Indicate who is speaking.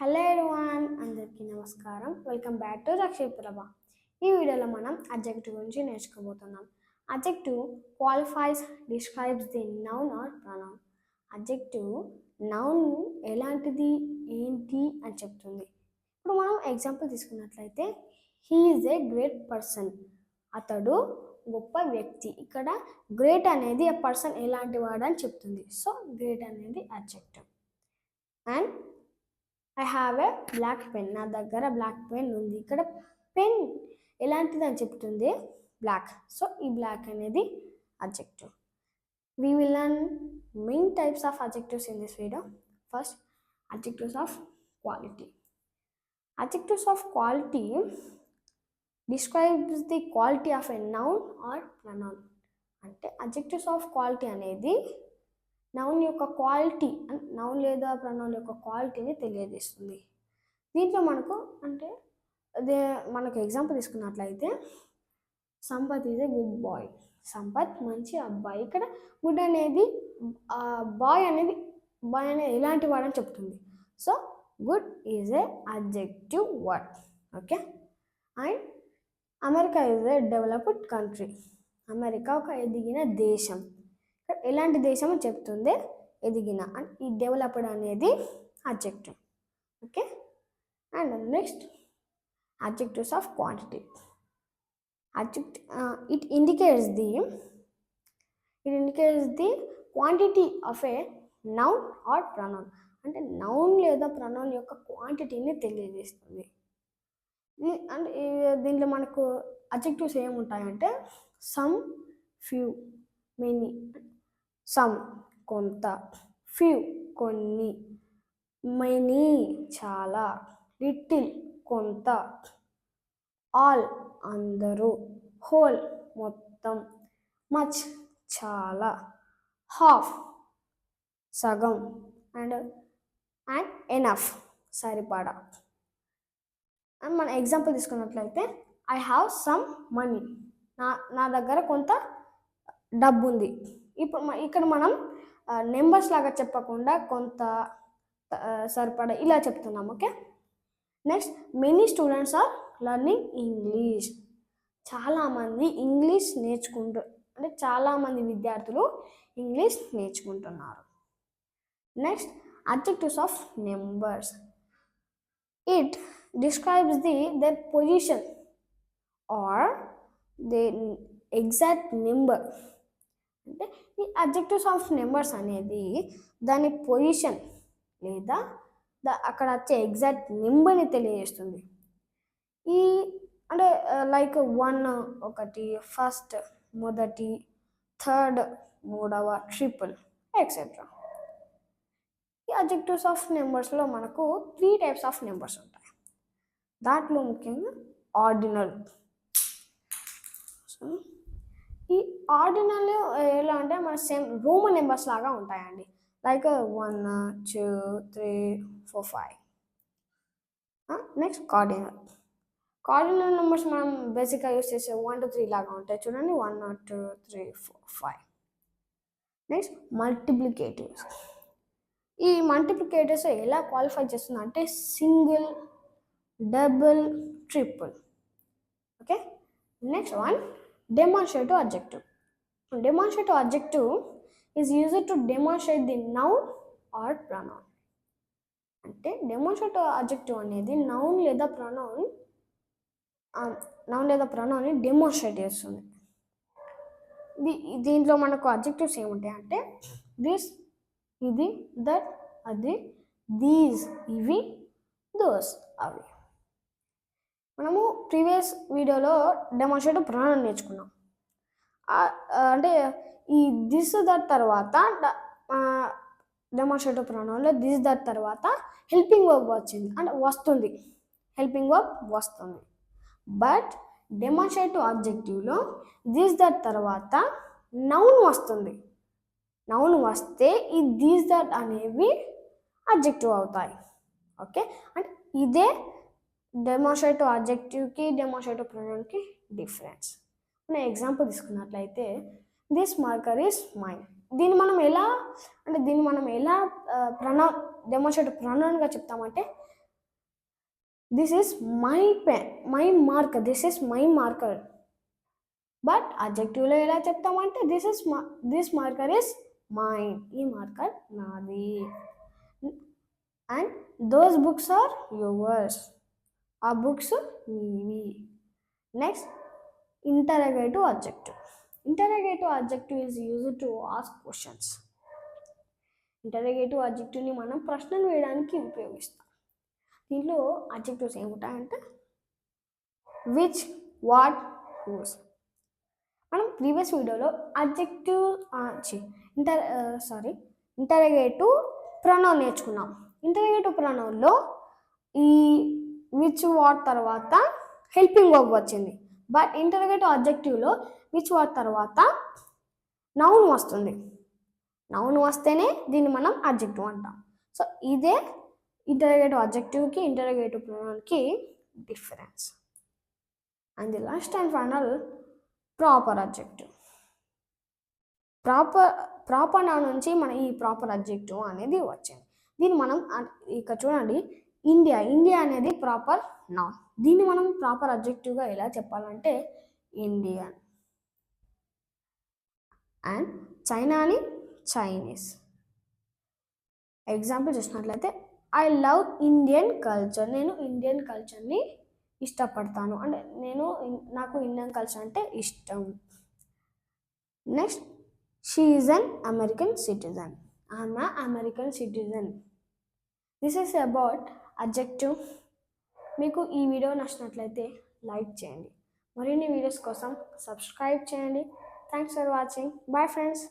Speaker 1: Hello everyone, అందరికీ నమస్కారం. Welcome back to Rakshit Prabha. ఈ వీడియోలో మనం అడ్జెక్టివ్ గురించి నేర్చుకోబోతున్నాం. Adjective qualifies, describes the noun or pronoun. Adjective noun ఎలాంటిది, ఏంటి అని చెప్తుంది. ఇప్పుడు మనం ఎగ్జాంపుల్ తీసుకున్నట్లయితే, he is a great person. అతడు గొప్ప వ్యక్తి. ఇక్కడ గ్రేట్ అనేది ఆ పర్సన్ ఎలాంటి వాడు అని చెప్తుంది. సో గ్రేట్ అనేది adjective. And I have a black pen. నా దగ్గర బ్లాక్ పెన్ ఉంది. ఇక్కడ పెన్ ఎలాంటిది అని చెప్తుంది, బ్లాక్. సో ఈ బ్లాక్ అనేది adjective. We will learn many types of adjectives in this video. First, adjectives of quality. Adjectives of quality describes the quality of a noun or pronoun. అంటే adjectives of quality అనేది noun యొక్క quality, noun లేదా pronoun యొక్క క్వాలిటీని తెలియజేస్తుంది. దీంట్లో మనకు example తీసుకున్నట్లయితే, Sampath is a good boy. Sampath మంచి అబ్బాయి. ఇక్కడ గుడ్ అనేది బాయ్ అనేది ఎలాంటి వాడని చెప్తుంది. So good is a adjective word. Okay. And America is a developed country. America ఒక ఎదిగిన దేశం. ఎలాంటి దేశం చెప్తుంది, ఎదిగిన. అండ్ ఈ డెవలప్డ్ అనేది adjective. Okay. And next, adjectives of quantity. It indicates the quantity of a noun or pronoun. అంటే నౌన్ లేదా ప్రొనౌన్ యొక్క క్వాంటిటీని తెలియజేస్తుంది. అండ్ దీంట్లో మనకు అడ్జెక్టివ్స్ ఏముంటాయంటే, సమ్, ఫ్యూ, మెనీ. సమ్ కొంత, ఫ్యూ కొన్ని, మెనీ చాలా, లిటిల్ కొంత, ఆల్ అందరూ, హోల్ మొత్తం, మచ్ చాలా, హాఫ్ సగం, అండ్ ఎనఫ్ సరిపడా. అండ్ మన ఎగ్జాంపుల్ తీసుకున్నట్లయితే, ఐ హ్యావ్ సమ్ మనీ. నా దగ్గర కొంత డబ్బు ఉంది. ఇక్కడ మనం నెంబర్స్ లాగా చెప్పకుండా కొంత, సరిపడా ఇలా చెప్తున్నాం. Okay. Next, many students are learning English. చాలామంది ఇంగ్లీష్ చాలామంది విద్యార్థులు ఇంగ్లీష్ నేర్చుకుంటున్నారు. Next, adjectives of numbers. It describes their position are the exact number. అంటే ఈ అడ్జెక్టివ్స్ ఆఫ్ నెంబర్స్ అనేది దాని పొజిషన్ లేదా అక్కడ వచ్చే ఎగ్జాక్ట్ నెంబర్ని తెలియజేస్తుంది. లైక్ 1 ఒకటి, ఫస్ట్ మొదటి, థర్డ్ మూడవ, ట్రిపుల్, ఎక్సెట్రా. ఈ అడ్జెక్టివ్స్ ఆఫ్ నెంబర్స్లో మనకు 3 టైప్స్ ఆఫ్ నెంబర్స్ ఉంటాయి. దాంట్లో ముఖ్యంగా ఆర్డినల్. ఈ ఆర్డినల్ ఎలా అంటే మన సేమ్ రోమన్ నెంబర్స్ లాగా ఉంటాయండి. లైక్ 1 2 3 4 5. నెక్స్ట్, కార్డినల్ నెంబర్స్ మనం బేసిక్గా యూస్ చేసే 1 2 3 లాగా ఉంటాయి. చూడండి, 1 2 3 4 5. నెక్స్ట్, మల్టిప్లికేటివ్స్. ఈ మల్టిప్లికేటివ్స్ ఎలా క్వాలిఫై చేస్తుంది అంటే, single, double, triple. Okay. Next one, demonstrative adjective. Demonstrative adjective is used to demonstrate the noun or pronoun. అంటే demonstrative adjective అనేది నౌన్ లేదా ప్రొనౌన్ని డెమోన్స్ట్రేట్ చేస్తుంది. దీంట్లో మనకు అడ్జెక్టివ్స్ ఏముంటాయి అంటే, దిస్ ఇది, దట్ అది, దీస్ ఇవి, దోస్ అవి. మనము ప్రీవియస్ వీడియోలో డెమోన్స్ట్రేటివ్ ప్రొనౌన్ నేర్చుకున్నాం. అంటే ఈ దిస్ దట్ తర్వాత డెమోన్స్ట్రేటివ్ ప్రొనౌన్లో దిస్ దట్ తర్వాత హెల్పింగ్ వర్బ్ వచ్చింది, అంటే వస్తుంది, హెల్పింగ్ వర్బ్ వస్తుంది. బట్ డెమోన్స్ట్రేటివ్ అడ్జెక్టివ్లో దిస్ దట్ తర్వాత నౌన్ వస్తుంది. నౌన్ వస్తే ఈ దిస్ దట్ అనేవి అడ్జెక్టివ్ అవుతాయి. ఓకే. అంటే ఇదే డెమోన్స్ట్రేటివ్ అడ్జెక్టివ్కి డెమోన్స్ట్రేటివ్ ప్రొనౌన్కి డిఫరెన్స్. మనం ఎగ్జాంపుల్ తీసుకున్నట్లయితే, దిస్ మార్కర్ ఈస్ మైన్. దీన్ని మనం ఎలా డెమోన్స్ట్రేటివ్ ప్రొనౌన్గా చెప్తామంటే, this is my pen, my marker, this is my marker. But అడ్జెక్టివ్లో ఎలా చెప్తామంటే దిస్ మార్కర్ ఇస్ మైన్, ఈ మార్కర్ నాది. And those books are yours, ఆ బుక్స్ నీవి. Next interrogative adjective. Interrogative adjective is used to ask questions. Interrogative అడ్జెక్టివ్ని మనం ప్రశ్నలు వేయడానికి ఉపయోగిస్తాం. దీంట్లో అడ్జెక్టివ్స్ ఏముంటాయంటే విచ్, వాట్, హూస్. మనం ప్రీవియస్ వీడియోలో అడ్జెక్టివ్ ఇంటరగేటివ్ ప్రొనౌన్ నేర్చుకున్నాం. ఇంటరగేటివ్ ప్రొనౌన్లో ఈ విచ్, వాట్ తర్వాత హెల్పింగ్ వర్బ్ వచ్చింది. బట్ ఇంటరగేటివ్ అడ్జెక్టివ్లో విచ్, వాట్ తర్వాత నౌన్ వస్తుంది. నౌన్ వస్తేనే దీన్ని మనం అడ్జెక్టివ్ అంటాం. సో ఇదే ఇంటరగేటివ్ అడ్జెక్టివ్కి ఇంటరగేటివ్ ప్రొనౌన్కి difference. And the last and final proper adjective. Proper noun నుంచి మన ఈ ప్రాపర్ అడ్జెక్టివ్ అనేది వచ్చింది. దీన్ని మనం ఇక్కడ చూడండి, ఇండియా అనేది ప్రాపర్ నౌన్. దీన్ని మనం ప్రాపర్ అడ్జెక్టివ్గా ఎలా చెప్పాలంటే ఇండియన్. అండ్ చైనాని చైనీస్. ఎగ్జాంపుల్ చూసినట్లయితే ఐ లవ్ ఇండియన్ కల్చర్, నేను ఇండియన్ కల్చర్ని ఇష్టపడతాను, అంటే నాకు ఇండియన్ కల్చర్ అంటే ఇష్టం. Next she is an American citizen, ఆమె American citizen. This is about adjective. మీకు ఈ వీడియో నచ్చినట్లయితే లైక్ చేయండి, మరిన్ని వీడియోస్ కోసం సబ్స్క్రైబ్ చేయండి. Thanks for watching. Bye friends.